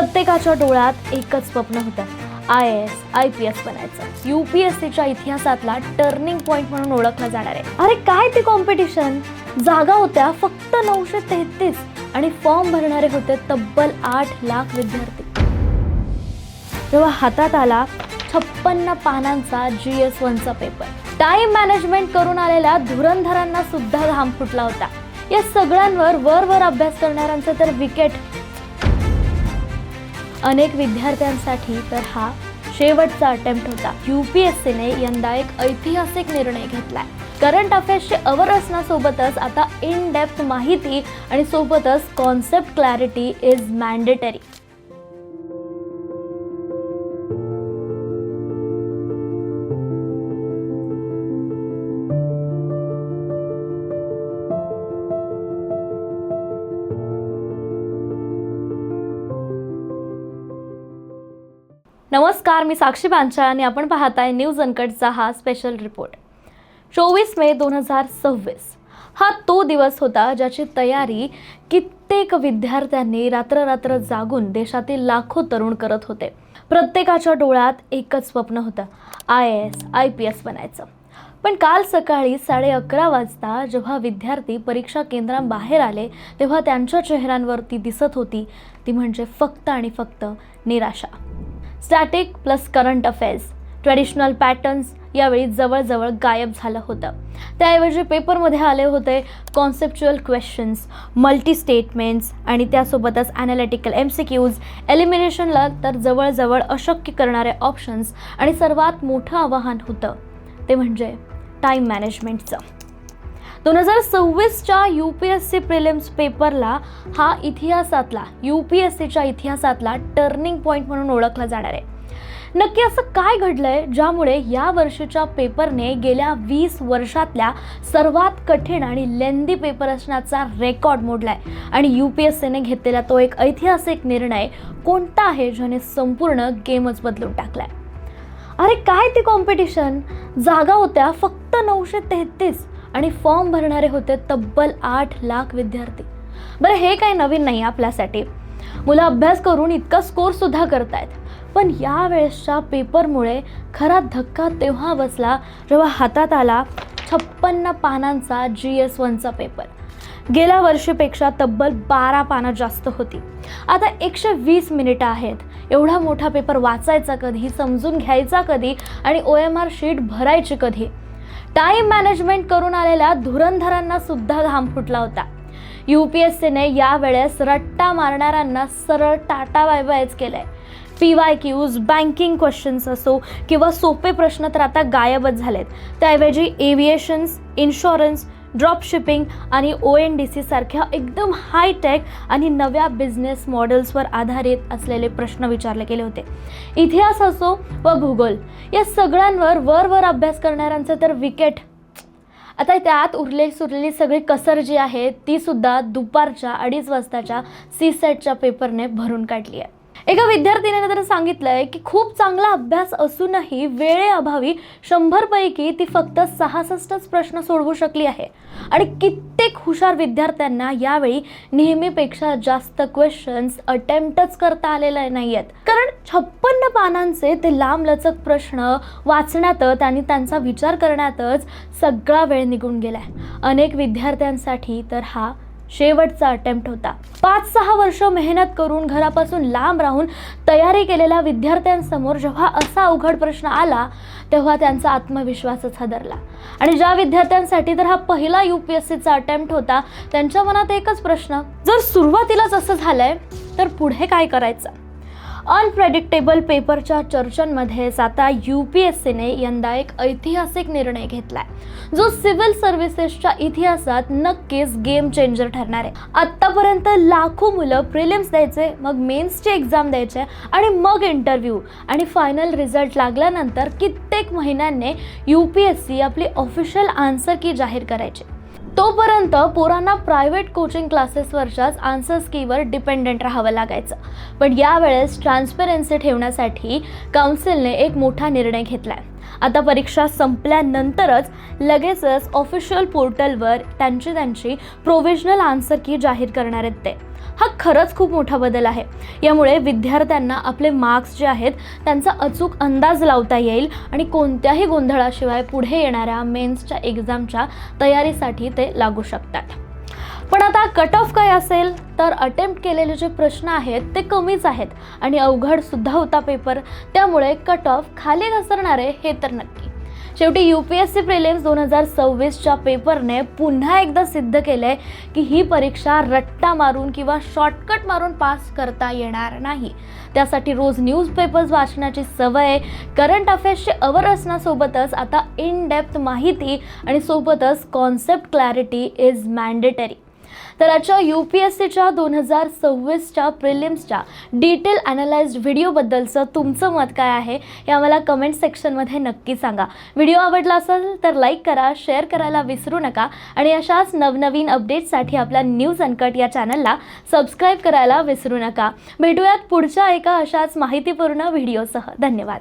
प्रत्येकाच्या डोळ्यात एकच स्वप्न होतं, IAS IPS बनायचं. UPSCच्या इतिहासातला टर्निंग पॉइंट म्हणून ओळखलं जाणार आहे. अरे काय ती कॉम्पिटिशन! जागा होत्या फक्त 933 आणि फॉर्म भरणारे होते तब्बल 8 लाख विद्यार्थी. तेव्हा हातात आला 56 पानांचा GS1चा पेपर. टाइम मॅनेजमेंट करून आलेल्या धुरंधरांना सुद्धा घाम फुटला होता. या सगळ्यांवर वर अभ्यास करणाऱ्यांचे तर विकेट. अनेक विद्यार्थ्यांसाठी तर हा शेवटचा अटेम्प्ट होता. UPSCने यंदा एक ऐतिहासिक निर्णय घेतलाय. करंट अफेअर्सचे अवर असण्यासोबतच आता इन डेप्थ माहिती आणि सोबतच कॉन्सेप्ट क्लॅरिटी इज मॅन्डेटरी. नमस्कार, मी साक्षी पांचाळ आणि आपण पाहताय न्यूज अनकटचा हा स्पेशल रिपोर्ट. 24 मे 2026 हा तो दिवस होता ज्याची तयारी कित्येक विद्यार्थ्यांनी रात्र जागून देशातील लाखो तरुण करत होते. प्रत्येकाच्या डोळ्यात एकच स्वप्न होतं, IAS IPS बनायचं. पण काल सकाळी 11:30 वाजता जेव्हा विद्यार्थी परीक्षा केंद्राबाहेर आले तेव्हा त्यांच्या चेहऱ्यांवरती दिसत होती ती म्हणजे फक्त आणि फक्त निराशा. Static plus current affairs, traditional patterns यावेळी जवळजवळ गायब झालं होतं. त्याऐवजी पेपरमध्ये आले होते कॉन्सेप्च्युअल क्वेश्चन्स, मल्टी स्टेटमेंट्स आणि त्यासोबतच ॲनालिटिकल MCQs, एलिमिनेशनला तर जवळजवळ अशक्य करणारे ऑप्शन्स आणि सर्वात मोठं आव्हान होतं ते म्हणजे टाईम मॅनेजमेंटचं. 2026च्या UPSC प्रिलिम्स पेपरला हा UPSCच्या इतिहासातला टर्निंग पॉइंट म्हणून ओळखला जाणार आहे. नक्की असं काय घडलंय ज्यामुळे या वर्षीच्या पेपरने गेल्या 20 वर्षातल्या सर्वात कठीण आणि लेंदी पेपर असण्याचा रेकॉर्ड मोडलाय आणि UPSCने घेतलेला तो एक ऐतिहासिक निर्णय कोणता आहे ज्याने संपूर्ण गेमच बदलून टाकलाय. अरे काय ती कॉम्पिटिशन! जागा होत्या फक्त 933 आणि फॉर्म भरणारे होते तब्बल 8 लाख विद्यार्थी. बरं, हे काही नवीन नाही आपल्यासाठी. मुलं अभ्यास करून इतका स्कोर सुद्धा करतायत. पण या वेळेसच्या पेपरमुळे खरा धक्का तेव्हा बसला जेव्हा हातात आला 56 पानांचा GS1चा पेपर. गेल्या वर्षीपेक्षा तब्बल 12 पानं जास्त होती. आता 120 मिनिटं आहेत. एवढा मोठा पेपर वाचायचा कधी, समजून घ्यायचा कधी आणि OMR शीट भरायची कधी? टाइम मॅनेजमेंट करून आलेल्या धुरंधरांना सुद्धा घाम फुटला होता. UPSCने यावेळेस रट्टा मारणाऱ्यांना सरळ टाटा बाय बायच केलंय. PYQs, बँकिंग क्वेश्चन्स असो किंवा सोपे प्रश्न तर आता गायबच झालेत. त्याऐवजी एव्हिएशन्स, इन्शुरन्स, ड्रॉप शिपिंग आणि ONDC सारख्या एकदम हायटेक आणि नव्या बिझनेस मॉडेल्सवर आधारित असलेले प्रश्न विचारले गेले होते. इतिहास असो व भूगोल या सगळ्यांवर वर अभ्यास करणाऱ्यांचं तर विकेट. आता त्यात सुरलेली सगळी कसर जी आहे ती सुद्धा दुपारच्या 2:30 वाजताच्या CSETच्या पेपरने भरून काढली आहे. एका विद्यार्थिनीने तर सांगितलंय की खूप चांगला अभ्यास असूनही वेळेअभावी 100 पैकी ती फक्त 66च प्रश्न सोडवू शकली आहे. आणि कित्येक हुशार विद्यार्थ्यांना यावेळी नेहमीपेक्षा जास्त क्वेश्चन्स अटेम्प्टच करता आलेले नाहीयेत. कारण 56 पानांचे ते लांबलचक प्रश्न वाचण्यातच आणि त्यांचा विचार करण्यातच सगळा वेळ निघून गेलाय. अनेक विद्यार्थ्यांसाठी तर हा शेवटचा अटेम्प्ट होता. 5-6 वर्ष मेहनत करून घरापासून लांब राहून तयारी केलेल्या विद्यार्थ्यांसमोर जेव्हा असा अवघड प्रश्न आला तेव्हा त्यांचा आत्मविश्वासच हादरला. आणि ज्या विद्यार्थ्यांसाठी तर हा पहिला UPSCचा अटेम्प्ट होता त्यांच्या मनात एकच प्रश्न, जर सुरुवातीलाच असं झालंय तर पुढे काय करायचं? अनप्रेडिक्टेबल पेपरच्या चर्चांमध्येच आता UPSCने यंदा एक ऐतिहासिक निर्णय घेतलाय जो सिव्हिल सर्व्हिसेसच्या इतिहासात नक्कीच गेम चेंजर ठरणार आहे. आत्तापर्यंत लाखो मुलं प्रिलिम्स द्यायचे, मग मेन्सची एक्झाम द्यायचे आणि मग इंटरव्ह्यू आणि फायनल रिझल्ट लागल्यानंतर कित्येक महिन्यांनी UPSC आपली ऑफिशियल आन्सर की जाहीर करायची. तोपर्यंत पोरांना प्रायव्हेट कोचिंग क्लासेसवरच्याच आन्सर्स कीवर डिपेंडेंट राहावं लागायचं. पण यावेळेस ट्रान्सपरन्सी ठेवण्यासाठी काउन्सिलने एक मोठा निर्णय घेतलाय. आता परीक्षा संपल्यानंतरच लगेचच ऑफिशियल पोर्टलवर त्यांची प्रोव्हिजनल आन्सर की जाहीर करणार आहेत ते. हा खरंच खूप मोठा बदल आहे. यामुळे विद्यार्थ्यांना आपले मार्क्स जे आहेत त्यांचा अचूक अंदाज लावता येईल आणि कोणत्याही गोंधळाशिवाय पुढे येणाऱ्या मेन्सच्या एक्झामच्या तयारीसाठी ते लागू शकतात. पण आता कट ऑफ काय असेल तर अटेम्प्ट केलेले जे प्रश्न आहेत ते कमीच आहेत आणि अवघड सुद्धा होता पेपर. त्यामुळे कट ऑफ खाली घसरणार आहे हे तर नक्की. शेवटी UPSC प्रिलिम्स 2026च्या पेपरने पुन्हा एकदा सिद्ध केलंय की ही परीक्षा रट्टा मारून किंवा शॉर्टकट मारून पास करता येणार नाही. त्यासाठी रोज न्यूजपेपर्स वाचण्याची सवय, करंट अफेअर्सची अवर असण्यासोबतच आता इन डेप्थ माहिती आणि सोबतच कॉन्सेप्ट क्लॅरिटी इज मॅन्डेटरी. तर आजच्या UPSCच्या 2026च्या प्रिलिम्सच्या डिटेल ॲनालाइज्ड व्हिडिओबद्दलचं तुमचं मत काय आहे हे आम्हाला कमेंट सेक्शनमध्ये नक्की सांगा. व्हिडिओ आवडला असेल तर लाईक करा, शेअर करायला विसरू नका आणि अशाच नवनवीन अपडेट्ससाठी आपल्या न्यूज अनकट या चॅनलला सबस्क्राईब करायला विसरू नका. भेटूयात पुढच्या एका अशाच माहितीपूर्ण व्हिडिओसह. धन्यवाद.